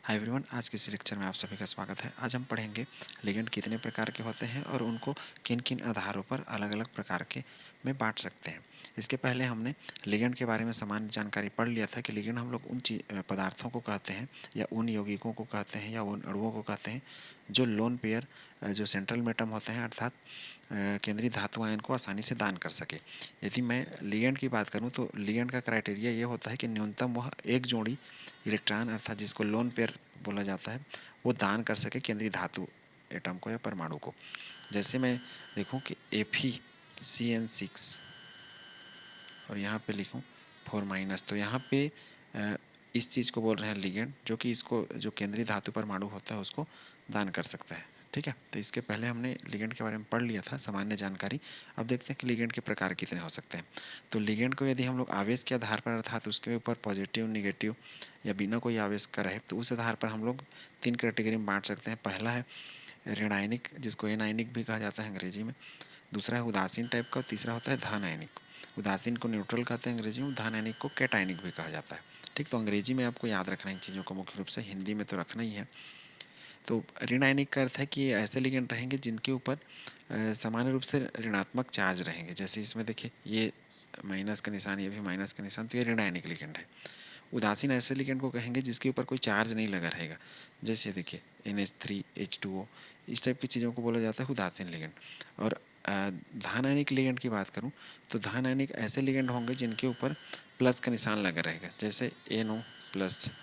Hi everyone, आज के इस लेक्चर में आप सभी का स्वागत है। आज हम पढ़ेंगे लिगेंड कितने प्रकार के होते हैं और उनको किन किन आधारों पर अलग अलग प्रकार के में बांट सकते हैं। इसके पहले हमने लिगेंड के बारे में सामान्य जानकारी पढ़ लिया था कि लिगेंड हम लोग उन पदार्थों को कहते हैं या उन यौगिकों को कहते हैं या उन अणुओं को कहते हैं जो लोन पेयर जो सेंट्रल मेटम होते हैं अर्थात केंद्रीय धातु आयन को आसानी से दान कर सके। यदि मैं लिगेंड की बात करूं तो लिगेंड का क्राइटेरिया ये होता है कि न्यूनतम वह एक जोड़ी इलेक्ट्रॉन अर्थात जिसको लोन पेयर बोला जाता है वो दान कर सके केंद्रीय धातु एटम को या परमाणु को। जैसे मैं देखूं कि Fe(CN6) और यहाँ पे लिखूं 4-, तो यहाँ पे इस चीज़ को बोल रहे हैं लिगेंड, जो कि इसको जो केंद्रीय धातु परमाणु होता है उसको दान कर सकता है। ठीक है, तो इसके पहले हमने लिगेंड के बारे में पढ़ लिया था सामान्य जानकारी। अब देखते हैं कि लिगेंड के प्रकार कितने हो सकते हैं। तो लिगेंड को यदि हम लोग आवेश के आधार पर अर्थात उसके ऊपर पॉजिटिव नेगेटिव या बिना कोई आवेश का रहे तो उस आधार पर हम लोग 3 कैटेगरी में बांट सकते हैं। पहला है ऋणायनिक, जिसको एनायनिक भी कहा जाता है अंग्रेजी में। दूसरा है उदासीन टाइप का, तीसरा होता है धन आयनिक। उदासीन को न्यूट्रल कहते हैं अंग्रेजी में, धन आयनिक को कैटायनिक भी कहा जाता है। ठीक, तो अंग्रेजी में आपको याद रखना इन चीज़ों को मुख्य रूप से, हिंदी में तो रखना ही है। तो ऋण आयनिक का अर्थ है कि ये ऐसे लिगेंड रहेंगे जिनके ऊपर सामान्य रूप से ऋणात्मक चार्ज रहेंगे। जैसे इसमें देखिए ये माइनस का निशान, ये भी माइनस का निशान, तो ये ऋण आयनिक लिगेंड है। उदासीन ऐसे लिगेंड को कहेंगे जिसके ऊपर कोई चार्ज नहीं लगा रहेगा। जैसे देखिए NH3 H2O, इस टाइप की चीज़ों को बोला जाता है उदासीन लिगेंड। और धन आयनिक लिगेंड की बात करूं तो धन आयनिक ऐसे लिगेंड होंगे जिनके ऊपर प्लस का निशान लगा रहेगा। जैसे NO+,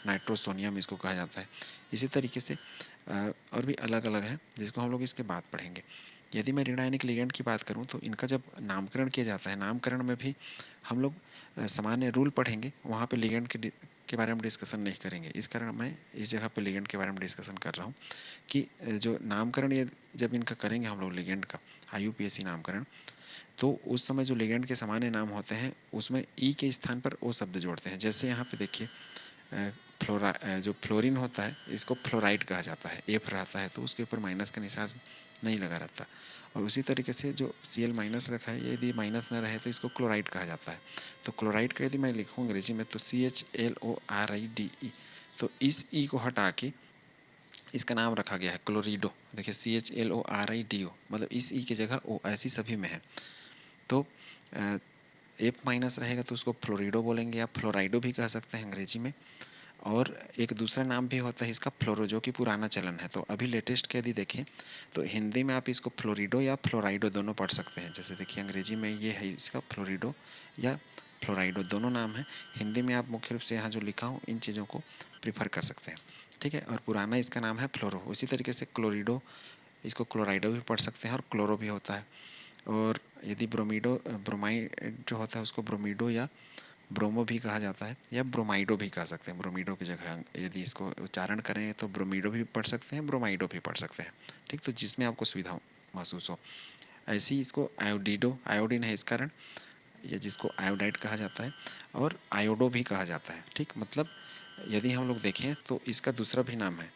नाइट्रोसोनियम इसको कहा जाता है। इसी तरीके से और भी अलग अलग हैं जिसको हम लोग इसके बाद पढ़ेंगे। यदि मैं ऋण आयनिक लिगेंड की बात करूं तो इनका जब नामकरण किया जाता है, नामकरण में भी हम लोग सामान्य रूल पढ़ेंगे, वहाँ पे लिगेंड के बारे में डिस्कशन नहीं करेंगे। इस कारण मैं इस जगह पे लिगेंड के बारे में डिस्कशन कर रहा हूँ कि जो नामकरण ये जब इनका करेंगे हम लोग लिगेंड का IUPAC नामकरण, तो उस समय जो लिगेंड के सामान्य नाम होते हैं उसमें ई के स्थान पर ओ शब्द जोड़ते हैं। जैसे यहाँ पे देखिए जो फ्लोरीन होता है इसको फ्लोराइड कहा जाता है, एफ रहता है तो उसके ऊपर माइनस का निशान नहीं लगा रहता। और उसी तरीके से जो Cl- रखा है, यदि माइनस न रहे तो इसको क्लोराइड कहा जाता है। तो क्लोराइड का यदि मैं लिखूँ अंग्रेजी में तो CHLORIDE, तो इस ई को हटा के इसका नाम रखा गया है क्लोरिडो। देखिए CHLORIDO, मतलब इस ई की जगह ओ, ऐसी सभी में है। तो F- रहेगा तो उसको फ्लोरिडो बोलेंगे, या फ्लोराइडो भी कह सकते हैं अंग्रेजी में। और एक दूसरा नाम भी होता है इसका फ्लोरो, जो कि पुराना चलन है। तो अभी लेटेस्ट के यदि देखें तो हिंदी में आप इसको फ्लोरिडो या फ्लोराइडो दोनों पढ़ सकते हैं। जैसे देखिए अंग्रेजी में ये है इसका फ्लोरिडो या फ्लोराइडो, दोनों नाम है। हिंदी में आप मुख्य रूप से यहाँ जो लिखा हूँ इन चीज़ों को प्रीफर कर सकते हैं। ठीक है, और पुराना इसका नाम है फ्लोरो। उसी तरीके से क्लोरिडो, इसको क्लोराइडो भी पढ़ सकते हैं और क्लोरो भी होता है। और यदि ब्रोमाइड जो होता है उसको ब्रोमीडो या ब्रोमो भी कहा जाता है, या ब्रोमाइडो भी कह सकते हैं। ब्रोमीडो की जगह यदि इसको उच्चारण करें तो ब्रोमीडो भी पढ़ सकते हैं, ब्रोमाइडो भी पढ़ सकते हैं। ठीक, तो जिसमें आपको सुविधा महसूस हो। ऐसे ही इसको आयोडीडो, आयोडीन है इस कारण, या जिसको आयोडाइड कहा जाता है, और आयोडो भी कहा जाता है। ठीक, मतलब यदि हम लोग देखें तो इसका दूसरा भी नाम है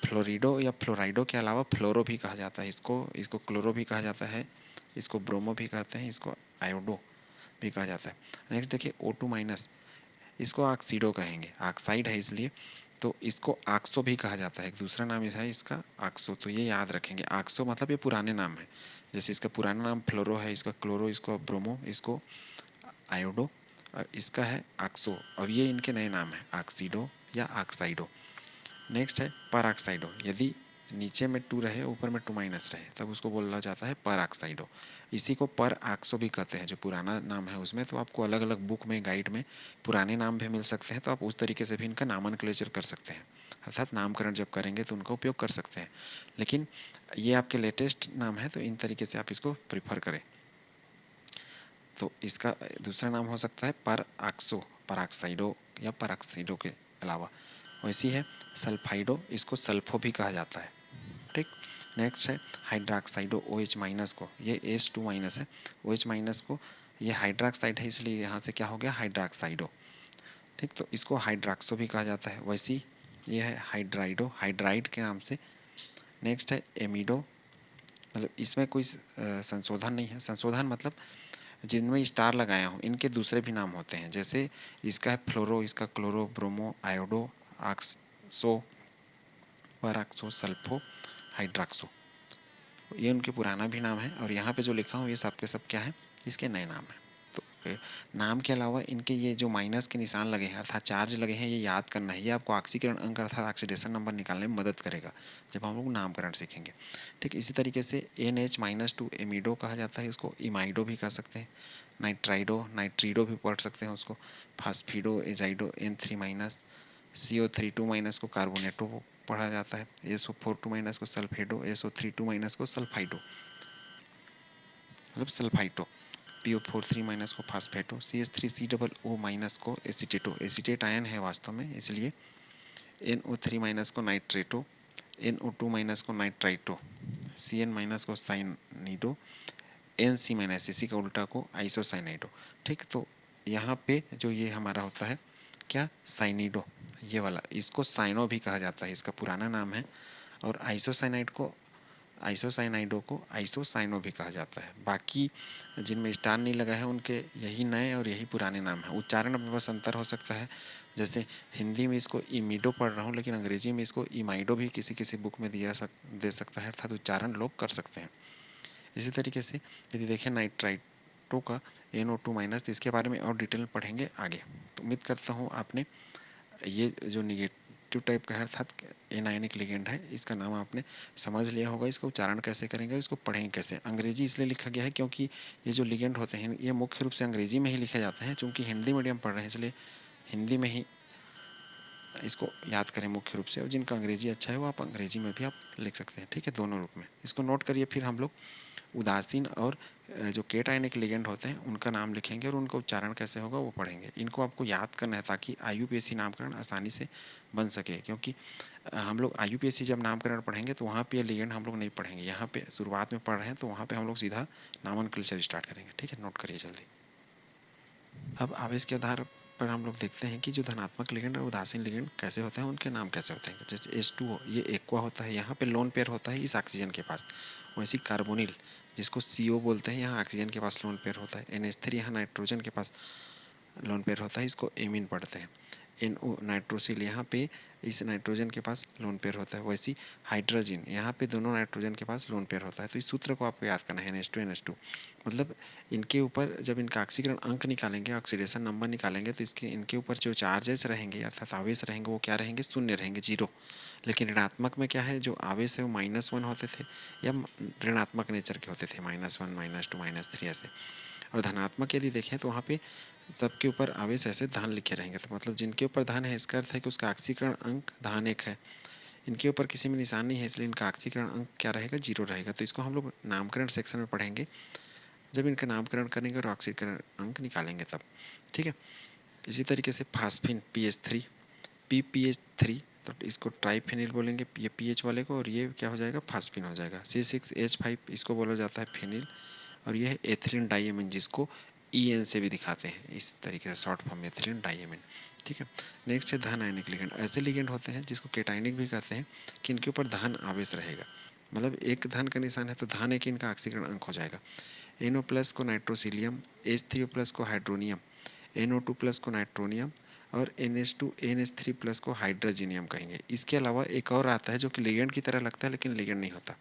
फ्लोरिडो या फ्लोराइडो के अलावा फ्लोरो भी कहा जाता है। इसको क्लोरो भी कहा जाता है, इसको ब्रोमो भी कहते हैं, इसको आयोडो भी कहा जाता है। नेक्स्ट देखिए O2-, इसको ऑक्सीडो कहेंगे, ऑक्साइड है इसलिए। तो इसको आक्सो भी कहा जाता है, एक दूसरा नाम है इसका आक्सो। तो ये याद रखेंगे, आक्सो मतलब ये पुराने नाम है। जैसे इसका पुराना नाम फ्लोरो है, इसका क्लोरो, इसको ब्रोमो, इसको आयोडो, और इसका है आक्सो। और ये इनके नए नाम है ऑक्सीडो या ऑक्साइडो। नेक्स्ट है परऑक्साइडो, यदि नीचे में 2 रहे ऊपर में 2- रहे तब उसको बोला जाता है परऑक्साइडो। इसी को पर ऑक्सो भी कहते हैं, जो पुराना नाम है उसमें। तो आपको अलग अलग बुक में, गाइड में पुराने नाम भी मिल सकते हैं, तो आप उस तरीके से भी इनका नामनक्लेचर कर सकते हैं, अर्थात नामकरण जब करेंगे तो उनका उपयोग कर सकते हैं। लेकिन ये आपके लेटेस्ट नाम है तो इन तरीके से आप इसको प्रीफर करें। तो इसका दूसरा नाम हो सकता है पर ऑक्सो, परऑक्साइडो या परऑक्साइडो के अलावा। वैसी है सल्फाइडो, इसको सल्फो भी कहा जाता है। ठीक, नेक्स्ट है हाइड्रोक्साइडो OH- को, ये H2- है, OH- को ये हाइड्रोक्साइड है इसलिए यहाँ से क्या हो गया हाइड्रोक्साइडो। ठीक, तो इसको हाइड्रोक्सो भी कहा जाता है। वैसी ये है हाइड्राइडो, हाइड्राइड के नाम से। नेक्स्ट है एमिडो, मतलब इसमें कोई संशोधन नहीं है। संशोधन मतलब जिनमें स्टार लगाया हूँ इनके दूसरे भी नाम होते हैं। जैसे इसका है फ्लोरो, इसका क्लोरो, ब्रोमो, आयोडो, सो पराक्सो सल्फो हाइड्राक्सो, ये उनके पुराना भी नाम है और यहाँ पे जो लिखा हूँ ये सब के सब क्या है, इसके नए नाम हैं। तो नाम के अलावा इनके ये जो माइनस के निशान लगे हैं अर्थात चार्ज लगे हैं, ये याद करना है। ये आपको ऑक्सीकरण अंक अर्थात ऑक्सीडेशन नंबर निकालने में मदद करेगा जब हम लोग नामकरण सीखेंगे। ठीक, इसी तरीके से NH-2 एमिडो कहा जाता है, इसको इमाइडो भी कह सकते हैं, नाइट्राइडो नाइट्रीडो भी पढ़ सकते हैं उसको, फास्फिडो एजाइडो, N3-, CO3-, को कार्बोनेटो पढ़ा जाता है, SO4-, को सल्फेडो, SO3-, को सल्फाइडो मतलब सल्फाइटो, PO4-, को फास्फेटो, CH3COO- को एसीटेटो, एसीटेट आयन है वास्तव में इसलिए, NO3- को नाइट्रेटो, NO2- को नाइट्राइटो, CN- को साइनिडो, NC- इसी का उल्टा को आइसोसाइनाइडो। ठीक, तो यहाँ पे जो ये हमारा होता है क्या, साइनिडो, ये वाला, इसको साइनो भी कहा जाता है, इसका पुराना नाम है। और आइसोसाइनाइडो को आइसोसाइनो भी कहा जाता है। बाकी जिनमें स्टार नहीं लगा है उनके यही नए और यही पुराने नाम हैं। उच्चारण में बस अंतर हो सकता है, जैसे हिंदी में इसको इमिडो पढ़ रहा हूँ लेकिन अंग्रेजी में इसको इमाइडो भी किसी किसी बुक में दे सकता है, अर्थात उच्चारण लोग कर सकते हैं। इसी तरीके से यदि देखें नाइट्राइटो का NO2-, तो इसके बारे में और डिटेल में पढ़ेंगे आगे। तो उम्मीद करता हूँ आपने ये जो निगेटिव टाइप का है अर्थात एनायनिक लिगेंड है, इसका नाम आपने समझ लिया होगा। इसका उच्चारण कैसे करेंगे, इसको पढ़ेंगे कैसे। अंग्रेजी इसलिए लिखा गया है क्योंकि ये जो लिगेंड होते हैं ये मुख्य रूप से अंग्रेजी में ही लिखे जाते हैं, चूँकि हिंदी मीडियम पढ़ रहे हैं इसलिए हिंदी में ही इसको याद करें मुख्य रूप से। और जिनका अंग्रेजी अच्छा है वो आप अंग्रेजी में भी आप लिख सकते हैं। ठीक है, दोनों रूप में इसको नोट करिए। फिर हम लोग उदासीन और जो केटायनिक लिगेंड होते हैं उनका नाम लिखेंगे और उनका उच्चारण कैसे होगा वो पढ़ेंगे। इनको आपको याद करना है ताकि IUPAC नामकरण आसानी से बन सके, क्योंकि हम लोग IUPAC जब नामकरण पढ़ेंगे तो वहाँ पे लिगेंड हम लोग नहीं पढ़ेंगे, यहाँ पे शुरुआत में पढ़ रहे हैं तो वहाँ पे हम लोग सीधा नॉमेनक्लेचर स्टार्ट करेंगे। ठीक है, नोट करिए जल्दी। अब आवेश के आधार पर हम लोग देखते हैं कि जो धनात्मक लिगेंड और उदासीन लिगेंड कैसे होते हैं, उनके नाम कैसे होते हैं। जैसे H2O ये एक्वा होता है, यहाँ पे लोन पेयर होता है इस ऑक्सीजन के पास। वैसे कार्बोनिल जिसको CO बोलते हैं, यहाँ ऑक्सीजन के पास लोन पेयर होता है। NH3 यहाँ नाइट्रोजन के पास लोन पेयर होता है, इसको एमीन पढ़ते हैं। NO नाइट्रोसिल यहाँ पे इस नाइट्रोजन के पास लोन पेयर होता है। वैसी हाइड्रोजन यहाँ पे दोनों नाइट्रोजन के पास लोन पेयर होता है। तो इस सूत्र को आपको याद करना है, NH2 मतलब इनके ऊपर जब इनका ऑक्सीकरण अंक निकालेंगे, ऑक्सीडेशन नंबर निकालेंगे, तो इनके ऊपर जो चार्जेस रहेंगे अर्थात आवेश रहेंगे वो क्या रहेंगे, शून्य रहेंगे, 0। लेकिन ऋणात्मक में क्या है, जो आवेश है वो -1 होते थे या ऋणात्मक नेचर के होते थे, -1 -2 -3 ऐसे। और धनात्मक यदि देखें तो वहाँ पे सबके ऊपर आवेश ऐसे धन लिखे रहेंगे। तो मतलब जिनके ऊपर धन है इसका अर्थ है कि उसका ऑक्सीकरण अंक धन 1 है। इनके ऊपर किसी में निशान नहीं है इसलिए इनका ऑक्सीकरण अंक क्या रहेगा, 0 रहेगा। तो इसको हम लोग नामकरण सेक्शन में पढ़ेंगे जब इनका नामकरण करेंगे और ऑक्सीकरण अंक निकालेंगे तब। ठीक है, इसी तरीके से फास्फिन PH3 PPH3, तो इसको ट्राइफेनिल बोलेंगे ये PH वाले को, और ये क्या हो जाएगा, फास्फिन हो जाएगा। C6H5 इसको बोला जाता है फेनिल, और ये है एथिलीन डाइएमिन जिसको EN से भी दिखाते हैं इस तरीके से, शॉर्ट फॉर्म में एथिलीन डाइएमिन। ठीक है, नेक्स्ट है धन आयनिक लिगेंड। ऐसे लिगेंड होते हैं जिसको केटाइनिक भी कहते हैं कि इनके ऊपर धन आवेश रहेगा, मतलब एक धन का निशान है तो धन एक इनका ऑक्सीकरण अंक हो जाएगा। NO+ को नाइट्रोसिलियम, H3O+ को हाइड्रोनियम, NO2+ को नाइट्रोनियम, और NH3+ को हाइड्रोजीनियम कहेंगे। इसके अलावा एक और आता है जो कि लिगेंड की तरह लगता है लेकिन लिगेंड नहीं होता,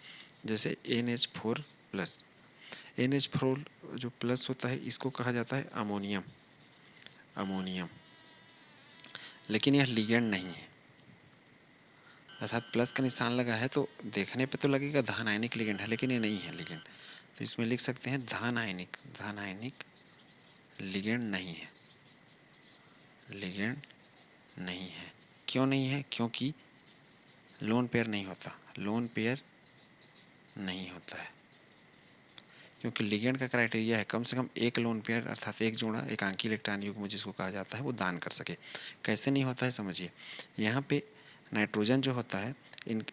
जैसे NH4+। NH4 जो प्लस होता है इसको कहा जाता है अमोनियम, लेकिन यह लिगेंड नहीं है, अर्थात प्लस का निशान लगा है तो देखने पे तो लगेगा धन आयनिक लिगेंड है लेकिन ये नहीं है लिगेंड। तो इसमें लिख सकते हैं धन आयनिक लिगेंड नहीं है, लिगेंड नहीं है। क्यों नहीं है, क्योंकि लोन पेयर नहीं होता, लोन पेयर नहीं होता है, क्योंकि लिगेंड का क्राइटेरिया है कम से कम एक लोन पेयर अर्थात एक जोड़ा एकांकी इलेक्ट्रॉन युग्म जिसको कहा जाता है वो दान कर सके। कैसे नहीं होता है समझिए, यहाँ पे नाइट्रोजन जो होता है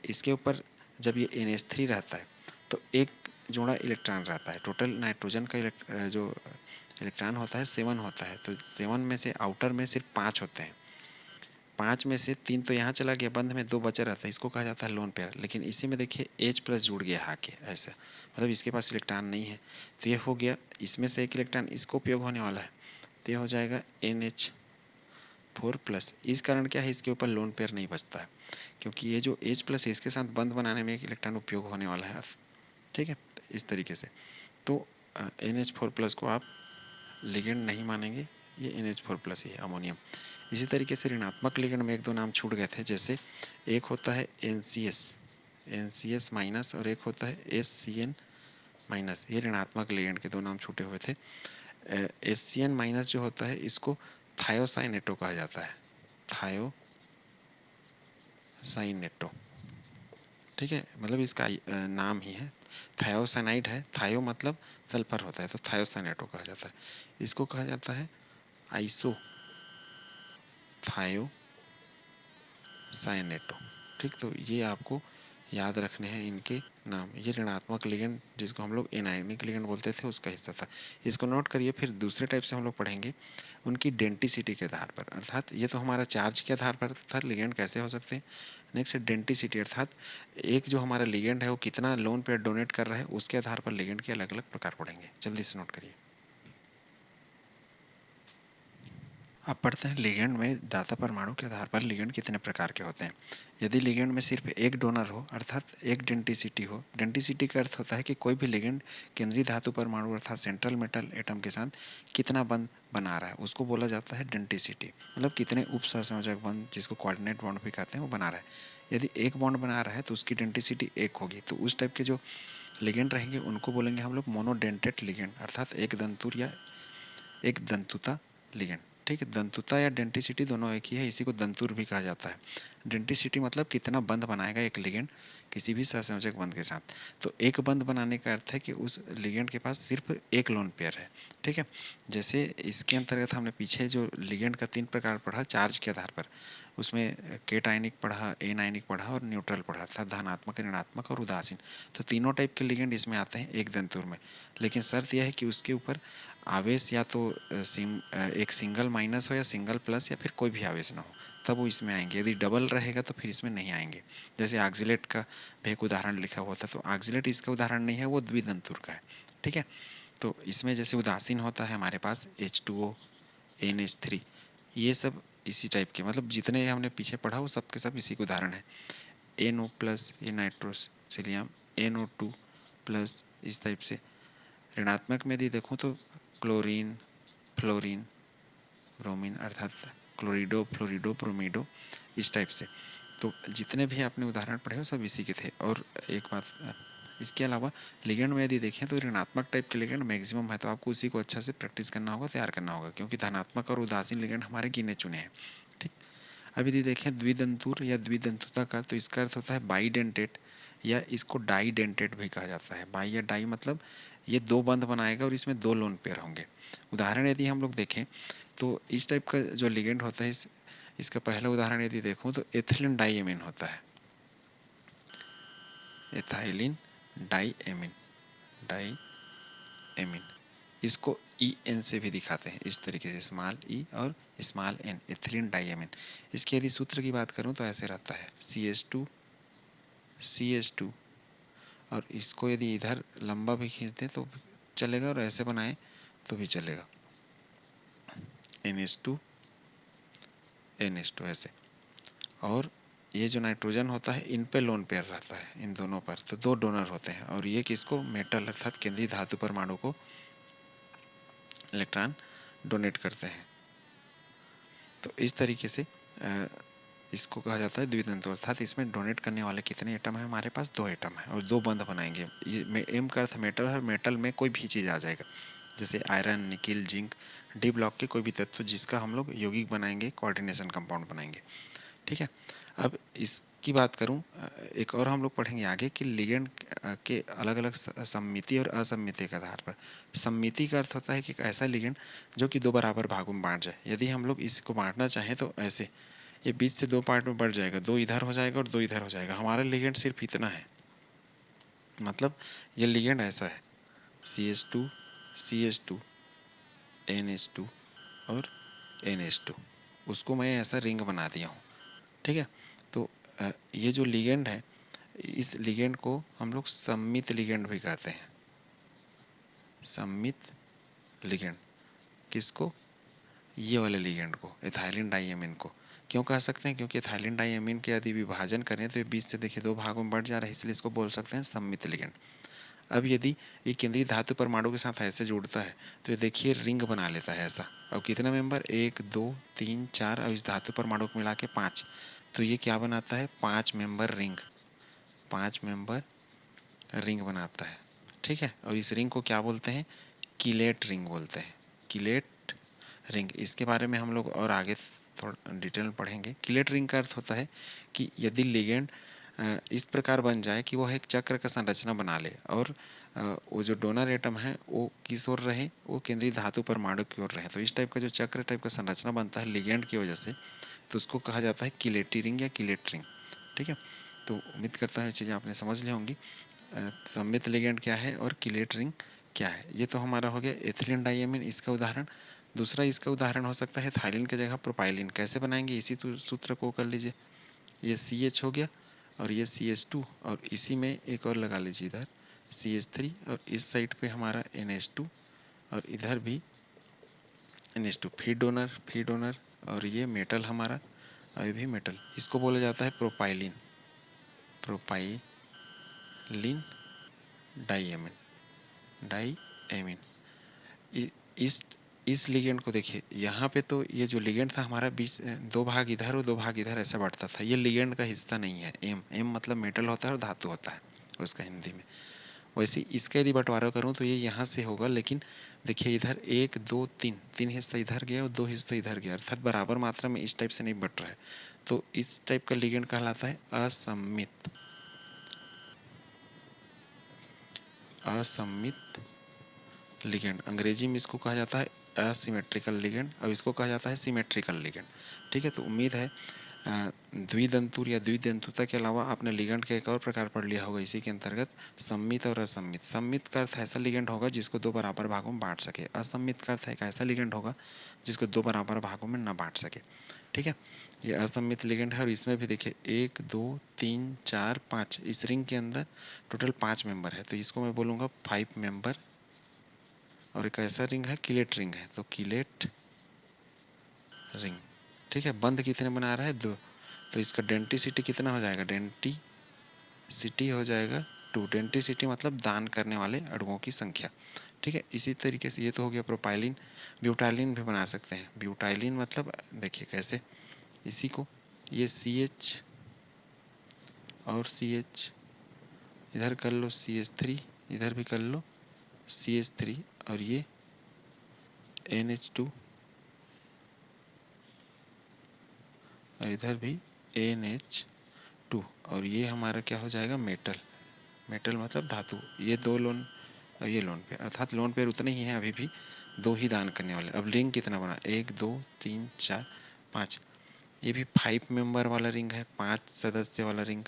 इसके ऊपर जब ये NH3 रहता है तो एक जोड़ा इलेक्ट्रॉन रहता है। टोटल नाइट्रोजन का जो इलेक्ट्रॉन होता है 7 होता है, तो 7 में से आउटर में सिर्फ 5 होते हैं, 5 में से 3 तो यहाँ चला गया, बंद में 2 बचे रहता है, इसको कहा जाता है लोन पेयर। लेकिन इसी में देखिए H+ जुड़ गया आके ऐसा, मतलब इसके पास इलेक्ट्रॉन नहीं है तो ये हो गया, इसमें से एक इलेक्ट्रॉन इसको उपयोग होने वाला है तो ये हो जाएगा NH 4+। इस कारण क्या है, इसके ऊपर लोन पेयर नहीं बचता है, क्योंकि ये जो H+ इसके साथ बंध बनाने में एक इलेक्ट्रॉन उपयोग होने वाला है। ठीक है, इस तरीके से तो NH4+ को आप लिगेंड नहीं मानेंगे, ये NH4+ ही है, अमोनियम। इसी तरीके से ऋणात्मक लिगेंड में एक दो नाम छूट गए थे, जैसे एक होता है NCS- और एक होता है SCN-। ये ऋणात्मक लिगेंड के दो नाम छूटे हुए थे। SCN- जो होता है इसको थायोसाइनेटो कहा जाता है, थायोसाइनेटो। ठीक है, मतलब इसका नाम ही है, थायोसाइनाइड है, थायो मतलब सल्फर होता है, तो थायोसाइनेटो कहा जाता है। इसको कहा जाता है आइसो थायोसाइनेटो। ठीक, तो ये आपको याद रखने हैं इनके नाम। ये ऋणात्मक लिगेंड जिसको हम लोग एनायनिक लिगेंड बोलते थे उसका हिस्सा था, इसको नोट करिए। फिर दूसरे टाइप से हम लोग पढ़ेंगे उनकी डेंटिसिटी के आधार पर, अर्थात ये तो हमारा चार्ज के आधार पर था लिगेंड कैसे हो सकते हैं। नेक्स्ट डेंटिसिटी, अर्थात एक जो हमारा लिगेंड है वो कितना लोन पेयर डोनेट कर रहा है, उसके आधार पर लिगेंड के अलग अलग प्रकार पढ़ेंगे। जल्दी से नोट करिए। अब पढ़ते हैं लिगेंड में दाता परमाणु के आधार पर लिगेंड कितने प्रकार के होते हैं। यदि लिगेंड में सिर्फ एक डोनर हो, अर्थात एक डेंटिसिटी हो। डेंटिसिटी का अर्थ होता है कि कोई भी लिगेंड केंद्रीय धातु परमाणु अर्थात सेंट्रल मेटल एटम के साथ कितना बंध बना रहा है, उसको बोला जाता है डेंटिसिटी। मतलब कितने उपसहसंयोजक बंध, जिसको कोऑर्डिनेट बॉन्ड भी कहते हैं, वो बना रहा है। यदि एक बॉन्ड बना रहा है तो उसकी डेंटिसिटी एक होगी। तो उस टाइप के जो लिगेंड रहेंगे उनको बोलेंगे हम लोग मोनोडेंटेट लिगेंड, अर्थात एक दंतुर या एक दंतुता लिगेंड। ठीक है, दंतुता या डेंटिसिटी दोनों एक ही है, इसी को दंतुर भी कहा जाता है। डेंटिसिटी मतलब कितना बंध बनाएगा एक लिगेंड किसी भी सहसंयोजक बंध के साथ। तो एक बंध बनाने का अर्थ है कि उस लिगेंड के पास सिर्फ एक लोन पेयर है। ठीक है, जैसे इसके अंतर्गत हमने पीछे जो लिगेंड का 3 प्रकार पढ़ा चार्ज के आधार पर, उसमें केटायनिक पढ़ा, एनायनिक पढ़ा और न्यूट्रल पढ़ा, अर्थात धनात्मक, ऋणात्मक और उदासीन। तो तीनों टाइप के लिगेंड इसमें आते हैं एक दंतुर में, लेकिन शर्त यह है कि उसके ऊपर आवेश या तो एक सिंगल माइनस हो या सिंगल प्लस या फिर कोई भी आवेश ना हो, तब वो इसमें आएंगे। यदि डबल रहेगा तो फिर इसमें नहीं आएंगे। जैसे ऑक्जिलेट का भी एक उदाहरण लिखा हुआ था, तो ऑक्जिलेट इसका उदाहरण नहीं है, वो द्विदंतुर का है। ठीक है, तो इसमें जैसे उदासीन होता है हमारे पास H2O, NH3, ये सब इसी टाइप के, मतलब जितने हमने पीछे पढ़ा वो सब के सब इसी के उदाहरण है। NO+, ये नाइट्रोसिलियम, NO2+, इस टाइप से। ऋणात्मक में यदि देखूँ तो क्लोरीन, फ्लोरीन, ब्रोमीन, अर्थात क्लोरिडो, फ्लोरिडो, ब्रोमिडो, इस टाइप से। तो जितने भी आपने उदाहरण पढ़े हो सब इसी के थे। और एक बात, इसके अलावा लिगेंड में यदि देखें तो ऋणात्मक टाइप के लिगेंड मैक्सिमम है, तो आपको उसी को अच्छा से प्रैक्टिस करना होगा, तैयार करना होगा, क्योंकि धनात्मक और उदासीन लिगेंड हमारे गिने चुने हैं। ठीक, अब यदि देखें द्विदंतुर या द्विदंतुता का, तो इसका अर्थ होता है बाईडेंटेट, या इसको डाईडेंटेट भी कहा जाता है। बाई या डाई मतलब ये दो बंध बनाएगा और इसमें दो लोन पेयर होंगे। उदाहरण यदि हम लोग देखें तो इस टाइप का जो लिगेंड होता है, इसका पहला उदाहरण यदि देखूं तो एथिलीन डाईएमीन होता है, एथाइलिन डाईएमीन, डाईएमीन। इसको EN से भी दिखाते हैं इस तरीके से, स्मॉल ई और स्मॉल एन, एथिलीन डाईएमीन। इसके यदि सूत्र की बात करूं तो ऐसे रहता है CH2, और इसको यदि इधर लंबा भी खींच दें तो चलेगा, और ऐसे बनाएं तो भी चलेगा, NH2 ऐसे। और ये जो नाइट्रोजन होता है इन पे लोन पेयर रहता है, इन दोनों पर, तो दो डोनर होते हैं, और ये किसको, मेटल अर्थात केंद्रीय धातु परमाणु को इलेक्ट्रॉन डोनेट करते हैं। तो इस तरीके से इसको कहा जाता है द्वितंतु, अर्थात इसमें डोनेट करने वाले कितने एटम है, हमारे पास दो एटम है और दो बंध बनाएंगे। ये एम का अर्थ मेटल है, मेटल में कोई भी चीज़ आ जाएगा, जैसे iron, nickel, zinc, D block के कोई भी तत्व जिसका हम लोग यौगिक बनाएंगे, कोऑर्डिनेशन कंपाउंड बनाएंगे। ठीक है, अब इसकी बात करूं, एक और हम लोग पढ़ेंगे आगे कि लिगेंड के अलग अलग सममिति और असम्मिति के आधार पर। सममिति का अर्थ होता है कि एक ऐसा लिगेंड जो कि दो बराबर भागों में बांट जाए। यदि हम लोग इसको बांटना चाहें तो ऐसे, ये बीच से दो पार्ट में बढ़ जाएगा, दो इधर हो जाएगा और दो इधर हो जाएगा। हमारा लिगेंड सिर्फ इतना है, मतलब ये लिगेंड ऐसा है, CH2 NH2 और NH2, उसको मैं ऐसा रिंग बना दिया हूँ। ठीक है, तो ये जो लिगेंड है, इस लिगेंड को हम लोग सम्मित लिगेंड भी कहते हैं, सम्मित लिगेंड। किसको, ये वाले लिगेंड को, एथाइलिन डाइएमीन को। क्यों कह सकते हैं? क्योंकि एथाइलिन डाइएमीन के यदि विभाजन करें तो ये बीच से देखिए 2 भागों में बढ़ जा रहा है, इसलिए इसको बोल सकते हैं सममित लिगेंड। अब यदि ये केंद्रीय धातु परमाणु के साथ ऐसे जुड़ता है तो ये देखिए रिंग बना लेता है ऐसा। और कितना मेंबर? 1 2 3 4 और इस धातु परमाणु को मिला के 5। तो ये क्या बनाता है? 5 मेंबर रिंग, 5 मेंबर रिंग बनाता है। ठीक है, और इस रिंग को क्या बोलते हैं? कीलेट रिंग बोलते हैं, कीलेट रिंग। इसके बारे में हम लोग और आगे थोड़ा डिटेल में पढ़ेंगे। कीलेट रिंग का अर्थ होता है कि यदि लिगेंड इस प्रकार बन जाए कि वो एक चक्र का संरचना बना ले और वो जो डोनर एटम है वो किस ओर रहे? वो केंद्रीय धातु परमाणु की ओर रहे। तो इस टाइप का जो चक्र टाइप का संरचना बनता है लिगेंड की वजह से, तो उसको कहा जाता है कीलेटी रिंग या कीलेट रिंग। ठीक है, तो उम्मीद करता हूँ ये चीज़ें आपने समझ ली होंगी। सममित लिगेंड क्या है और कीलेट रिंग क्या है। ये तो हमारा हो गया एथिलीन डाइएमीन, इसका उदाहरण। दूसरा इसका उदाहरण हो सकता है थाइलिन की जगह प्रोपाइलिन। कैसे बनाएंगे? इसी सूत्र को कर लीजिए। ये CH हो गया और ये CH2 और इसी में एक और लगा लीजिए इधर CH3 और इस साइड पे हमारा NH2 और इधर भी NH2। फी डोनर और ये मेटल हमारा और ये भी मेटल। इसको बोला जाता है प्रोपाइलिन, प्रोपाइलिन डाइएमीन। इस इस लिगेंड को देखिए, यहाँ पे तो ये जो लिगेंड था हमारा 2 भाग इधर और 2 भाग इधर ऐसा बढ़ता था। ये लिगेंड का हिस्सा नहीं है। एम मतलब मेटल होता है और धातु होता है उसका हिंदी में। वैसे इसका यदि बंटवारा करूँ तो ये यहाँ से होगा, लेकिन देखिए इधर 1 2 3 3 हिस्सा इधर गया और 2 हिस्सा इधर गया, अर्थात बराबर मात्रा में इस टाइप से नहीं बट रहा है। तो इस टाइप का लिगेंड कहलाता है असम्मित, असम्मित लिगेंड। अंग्रेजी में इसको कहा जाता है असिमेट्रिकल लिगेंड और इसको कहा जाता है सिमेट्रिकल लिगेंड। ठीक है, तो उम्मीद है द्विदंतुर या द्विदंतुता के अलावा आपने लिगेंड का एक और प्रकार पढ़ लिया होगा इसी के अंतर्गत, सम्मित और असम्मित। सम्मित का अर्थ ऐसा लिगेंड होगा जिसको 2 बराबर भागों में बांट सके। असम्मित का अर्थ एक ऐसा लिगेंड होगा जिसको 2 बराबर भागों में न बांट सके। ठीक है, ये असम्मित लिगेंड है और इसमें भी देखिए 1 2 3 4 5, इस रिंग के अंदर टोटल 5 मेंबर है, तो इसको मैं बोलूँगा 5 मेंबर। और एक ऐसा रिंग है कीलेट रिंग है, तो कीलेट रिंग। ठीक है, बंध कितने बना रहा है? 2। तो इसका डेंटिसिटी कितना हो जाएगा? डेंटिसिटी हो जाएगा 2। डेंटिसिटी मतलब दान करने वाले अणुओं की संख्या। ठीक है, इसी तरीके से ये तो हो गया प्रोपाइलिन। ब्यूटाइलिन भी बना सकते हैं। ब्यूटाइलिन मतलब देखिए कैसे, इसी को ये CH और CH इधर कर लो, CH3 इधर भी कर लो CH3 और ये NH2 और इधर भी NH2 और ये हमारा क्या हो जाएगा? मेटल। मेटल मतलब धातु। ये 2 लोन और ये लोन पेयर, अर्थात लोन पेयर उतने ही हैं, अभी भी 2 ही दान करने वाले। अब रिंग कितना बना? 1 2 3 4 5। ये भी 5 मेंबर वाला रिंग है, 5 सदस्य वाला रिंग,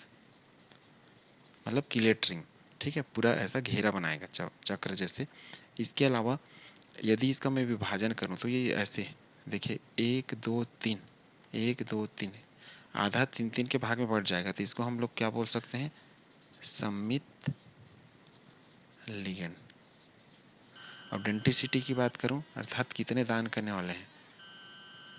मतलब कीलेट रिंग। ठीक है, पूरा ऐसा घेरा बनाएगा चक्र जैसे। इसके अलावा यदि इसका मैं विभाजन करूँ तो ये ऐसे देखिए 1 2 3 1 2 3, आधा 3 3 के भाग में बढ़ जाएगा, तो इसको हम लोग क्या बोल सकते हैं? सम्मित लिगेंड। अब डेंटिसिटी की बात करूं, अर्थात कितने दान करने वाले हैं,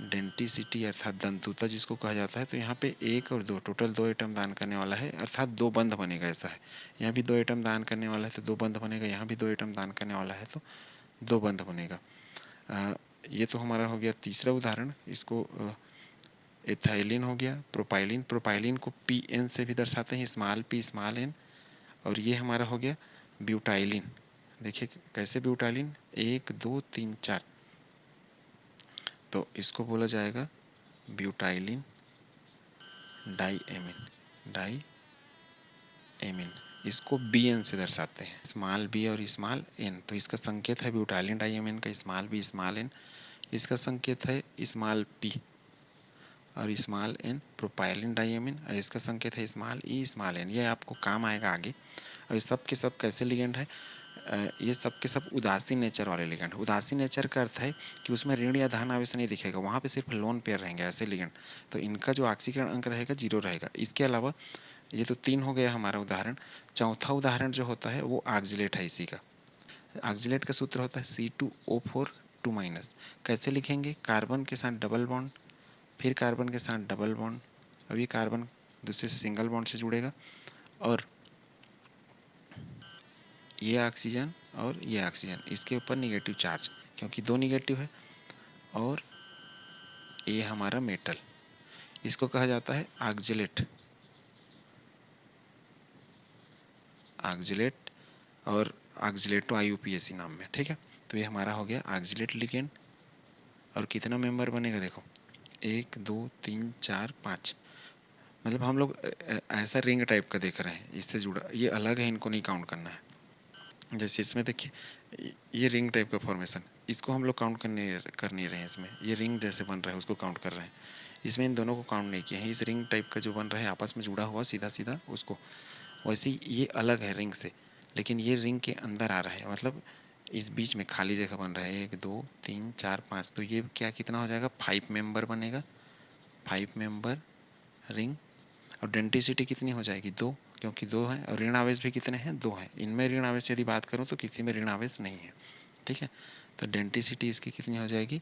डेंटिसिटी अर्थात दंतुता जिसको कहा जाता है, तो यहाँ पे 1 और 2 टोटल 2 एटम दान करने वाला है, अर्थात 2 बंध बनेगा। ऐसा है, यहाँ भी 2 एटम दान करने वाला है तो 2 बंध बनेगा, यहाँ भी 2 एटम दान करने वाला है तो 2 बंध बनेगा। ये तो हमारा हो गया तीसरा उदाहरण। इसको एथाइलिन हो गया। प्रोपाइलिन, प्रोपाइलिन को PN से भी दर्शाते हैं, स्मॉल p स्मॉल n। और ये हमारा हो गया ब्यूटाइलिन। देखिए कैसे ब्यूटाइलिन, 1 2 3 4, तो इसको बोला जाएगा ब्यूटाइलिन डाइएमीन। इसको BN से दर्शाते हैं, स्मॉल b और स्मॉल n। तो इसका संकेत है ब्यूटाइलिन डाइएमीन का स्मॉल b स्मॉल n। इसका संकेत है स्मॉल p और स्मॉल n प्रोपाइलिन डाइएमीन, और इसका संकेत है स्मॉल e स्मॉल n। ये आपको काम आएगा आगे। और ये सब के सब कैसे लिगेंड है? ये सब के सब उदासीन नेचर वाले लिगेंड। उदासीन नेचर का अर्थ है कि उसमें ऋण या धन आवेश नहीं दिखेगा, वहाँ पे सिर्फ लोन पेयर रहेंगे ऐसे लिगेंड। तो इनका जो ऑक्सीकरण अंक रहेगा 0 रहेगा। इसके अलावा ये तो 3 हो गया हमारा उदाहरण। चौथा उदाहरण जो होता है वो ऑक्जिलेट है इसी का। ऑक्जिलेट का सूत्र होता है C2O4 2 माइनस। कैसे लिखेंगे? कार्बन के साथ डबल बॉन्ड, फिर कार्बन के साथ डबल बॉन्ड, अब ये कार्बन दूसरे सिंगल बॉन्ड से जुड़ेगा और ये ऑक्सीजन और ये ऑक्सीजन, इसके ऊपर निगेटिव चार्ज, क्योंकि 2 निगेटिव है, और ये हमारा मेटल, इसको कहा जाता है ऑक्जेलेट। ऑक्जेलेट और ऑक्जेलेटो IUPAC नाम में, ठीक है। तो ये हमारा हो गया ऑक्जेलेट लिगेंड। और कितना मेंबर बनेगा देखो, 1 2 3 4 5, मतलब हम लोग ऐसा रिंग टाइप का देख रहे हैं, इससे जुड़ा, ये अलग है, इनको नहीं काउंट करना है। जैसे इसमें देखिए ये रिंग टाइप का फॉर्मेशन, इसको हम लोग काउंट कर नहीं रहे हैं, इसमें ये रिंग जैसे बन रहा है उसको काउंट कर रहे हैं, इसमें इन दोनों को काउंट नहीं किया है। इस रिंग टाइप का जो बन रहा है आपस में जुड़ा हुआ सीधा सीधा उसको, वैसे ही ये अलग है रिंग से, लेकिन ये रिंग के अंदर आ रहा है, मतलब इस बीच में खाली जगह बन रहा है, 1 2 3 4 5, तो ये क्या कितना हो जाएगा, 5 मेंबर बनेगा, 5 मेंबर रिंग। और डेंसिटी कितनी हो जाएगी, 2, क्योंकि 2 है, और ऋण आवेश भी कितने हैं, 2 हैं। इनमें ऋण आवेश यदि बात करूँ तो किसी में ऋण आवेश नहीं है, ठीक है। तो डेंसिटी इसकी कितनी हो जाएगी,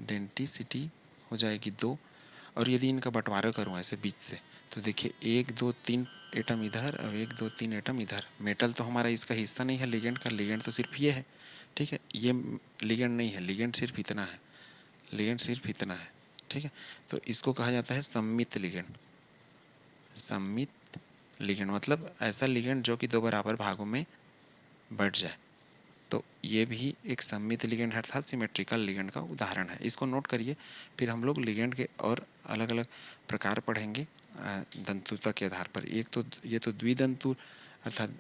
डेंसिटी हो जाएगी 2। और यदि इनका बंटवारा करूँ ऐसे बीच से, तो देखिए 1 2 3 एटम इधर और 1 2 3 एटम इधर। मेटल तो हमारा इसका हिस्सा नहीं है लिगेंड का, लिगेंड तो सिर्फ ये है, ठीक है, ये लिगेंड नहीं है, लिगेंड सिर्फ इतना है, लिगेंड सिर्फ इतना है, ठीक है। तो इसको कहा जाता है सममित लिगेंड। सममित लिगेंड मतलब ऐसा लिगेंड जो कि 2 बराबर भागों में बढ़ जाए, तो ये भी एक सममित लिगेंड अर्थात सिमेट्रिकल लिगेंड का उदाहरण है। इसको नोट करिए, फिर हम लोग लिगेंड के और अलग अलग प्रकार पढ़ेंगे दंतुता के आधार पर। एक तो ये तो द्विदंतु अर्थात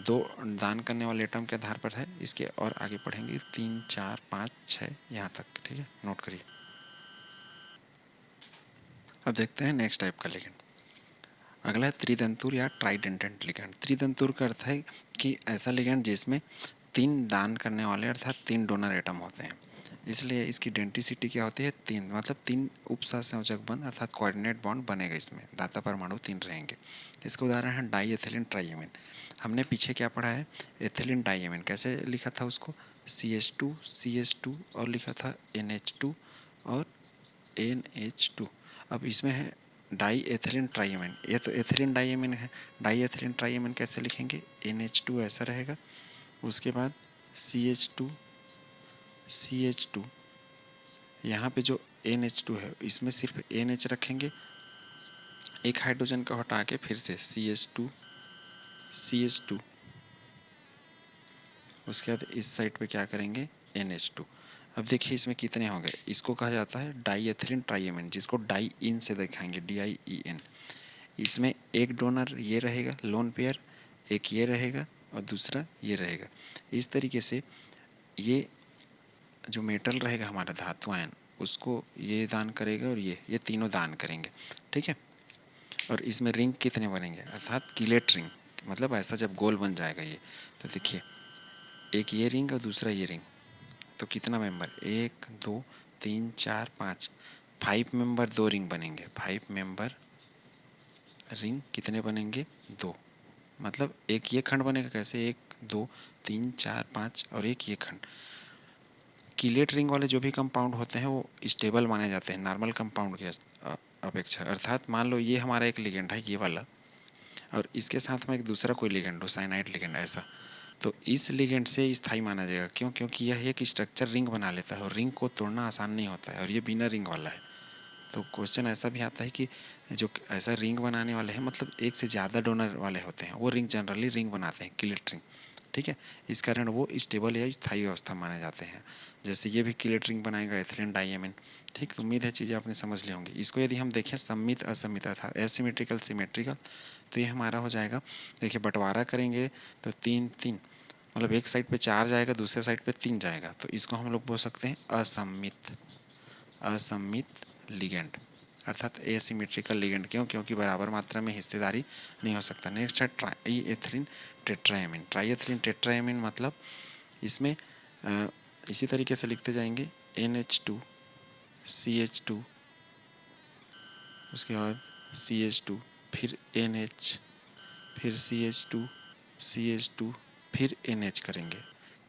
2 दान करने वाले एटम के आधार पर है, इसके और आगे पढ़ेंगे 3 4 5 6 यहाँ तक, ठीक है, नोट करिए। अब देखते हैं नेक्स्ट टाइप का लिगेंड। अगला है त्रिदंतुर या ट्राइडेंटेंट लिगेंड। त्रिदंतुर का अर्थ है कि ऐसा लिगेंड जिसमें 3 दान करने वाले अर्थात 3 डोनर एटम होते हैं, इसलिए इसकी डेंसिटी क्या होती है, 3, मतलब 3 उपसंयोजक बंध अर्थात कोऑर्डिनेट बॉन्ड बनेगा, इसमें दाता परमाणु 3 रहेंगे। इसका उदाहरण है डाई एथिलीन ट्राइएमिन। हमने पीछे क्या पढ़ा है, एथिलीन डाइएमिन कैसे लिखा था उसको, CH2 और लिखा था NH2 और NH2। अब इसमें है डाई एथिलीन ट्राइएमिन, ये तो एथिलीन डाइएमिन है, डाई एथिलीन ट्राइएमिन कैसे लिखेंगे, NH2 ऐसा रहेगा, उसके बाद CH2 यहाँ पे जो NH2 है इसमें सिर्फ NH रखेंगे, एक हाइड्रोजन को हटा के फिर से CH2, उसके बाद इस साइड पे क्या करेंगे, NH2। अब देखिए इसमें कितने हो गए, इसको कहा जाता है डाई एथिलीन ट्राइएमिन, जिसको डाई इन से दिखाएंगे, DIEN। इसमें एक डोनर ये रहेगा लोन पेयर, एक ये रहेगा और दूसरा ये रहेगा। इस तरीके से ये जो मेटल रहेगा हमारा धातु आयन, उसको ये दान करेगा और ये तीनों दान करेंगे, ठीक है। और इसमें रिंग कितने बनेंगे, अर्थात किलेट रिंग, मतलब ऐसा जब गोल बन जाएगा ये, तो देखिए एक ये रिंग और दूसरा ये रिंग, तो कितना मेंबर, 1 2 3 4 5, 5 मेंबर 2 रिंग बनेंगे, 5 मेंबर रिंग कितने बनेंगे, 2, मतलब एक ये खंड बनेगा कैसे, 1 2 3 4 5 और एक ये खंड। कीलेट रिंग वाले जो भी कंपाउंड होते हैं वो स्टेबल माने जाते हैं नॉर्मल कंपाउंड के अपेक्षा। अर्थात मान लो ये हमारा एक लिगेंड है ये वाला, और इसके साथ में एक दूसरा कोई लिगेंड हो, साइनाइड लिगेंड ऐसा, तो इस लिगेंड से स्थायी माना जाएगा। क्यों? क्योंकि यह एक स्ट्रक्चर रिंग बना लेता है और रिंग को तोड़ना आसान नहीं होता है, और ये बिना रिंग वाला है। तो क्वेश्चन ऐसा भी आता है कि जो ऐसा रिंग बनाने वाले हैं, मतलब एक से ज़्यादा डोनर वाले होते हैं, वो रिंग जनरली रिंग बनाते हैं, किलेट रिंग, ठीक है। इस कारण वो स्टेबल या स्थायी अवस्था माने जाते हैं। जैसे ये भी किलेट रिंग बनाएगा एथिलीन डाइएमिन, ठीक। तो उम्मीद है चीज़ें आपने समझ ली होंगी। इसको यदि हम देखें सम्मित असम्मित अर्थात एसिमेट्रिकल सिमेट्रिकल, तो ये हमारा हो जाएगा, देखिए बंटवारा करेंगे तो 3 3, मतलब एक साइड पे 4 जाएगा, दूसरे साइड पे 3 जाएगा, तो इसको हम लोग बोल सकते हैं असम्मित, असम्मित लिगेंड अर्थात एसिमेट्रिकल लिगेंड। क्यों? क्योंकि बराबर मात्रा में हिस्सेदारी नहीं हो सकता। नेक्स्ट है ट्राई एथिलीन टेट्राएमिन। ट्राई एथिलीन टेट्राएमिन मतलब इसमें इसी तरीके से लिखते जाएंगे, NH2 CH2, उसके बाद CH2, फिर NH, फिर CH2 CH2, फिर NH करेंगे।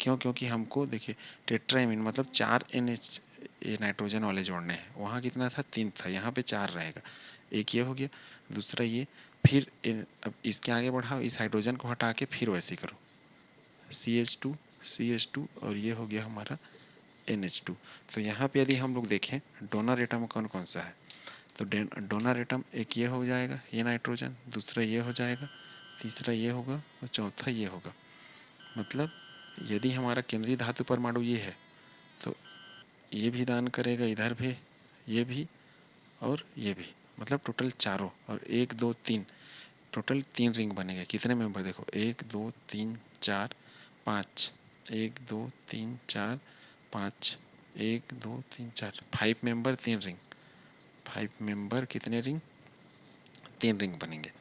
क्यों? क्योंकि हमको देखिए टेट्राएमीन मतलब 4 NH ये नाइट्रोजन वाले जोड़ने हैं। वहाँ कितना था? 3 था, यहाँ पे 4 रहेगा। एक ये हो गया, दूसरा ये, फिर अब इसके आगे बढ़ाओ, इस हाइड्रोजन को हटा के फिर वैसे करो, CH2 और ये हो गया हमारा NH2। तो यहाँ पे यदि हम लोग देखें डोनर एटम कौन कौन सा है, तो डोनर एटम एक ये हो जाएगा, ये नाइट्रोजन, दूसरा ये हो जाएगा, तीसरा ये होगा और चौथा ये होगा। मतलब यदि हमारा केंद्रीय धातु परमाणु ये है तो ये भी दान करेगा, इधर भी, ये भी और ये भी, मतलब टोटल चारों, और 1 2 3 टोटल 3 रिंग बनेंगे। कितने मेंबर देखो, 1 2 3 4 5, 1 2 3 4 5, 1 2 3 4, 5 मेंबर 3 रिंग, 5 मेंबर कितने रिंग? 3 रिंग बनेंगे।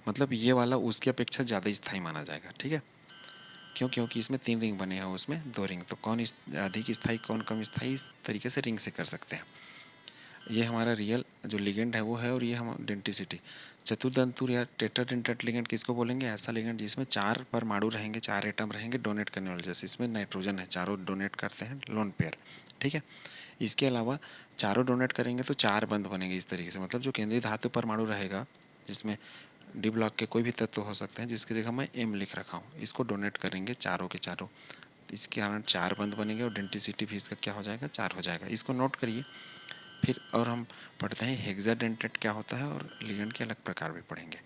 मतलब ये वाला उसकी अपेक्षा ज़्यादा स्थायी माना जाएगा। ठीक है, क्यों? क्योंकि इसमें 3 रिंग बने हैं, उसमें 2 रिंग, तो कौन अधिक स्थायी कौन कम स्थायी, इस तरीके से रिंग से कर सकते हैं। ये हमारा रियल जो लिगेंड है वो है, और ये हम डेंटिसिटी। चतुर्दंतुर या टेट्राडेंटेट लिगेंड किसको बोलेंगे? ऐसा लिगेंड जिसमें 4 परमाणु रहेंगे, 4 एटम रहेंगे डोनेट करने वाले, जैसे इसमें नाइट्रोजन है, चारों डोनेट करते हैं, लोन पेयर। ठीक है, इसके अलावा चारों डोनेट करेंगे तो 4 बंध बनेंगे इस तरीके से। मतलब जो केंद्रीय धातु परमाणु रहेगा, जिसमें डी ब्लॉक के कोई भी तत्व हो सकते हैं, जिसकी जगह मैं M लिख रखा हूँ, इसको डोनेट करेंगे चारों के चारों, इसके कारण 4 बंध बनेंगे और डेंटिसिटी भी इसका क्या हो जाएगा? 4 हो जाएगा। इसको नोट करिए। फिर और हम पढ़ते हैं हेक्साडेंटेट क्या होता है, और लिगेंड के अलग प्रकार भी पढ़ेंगे।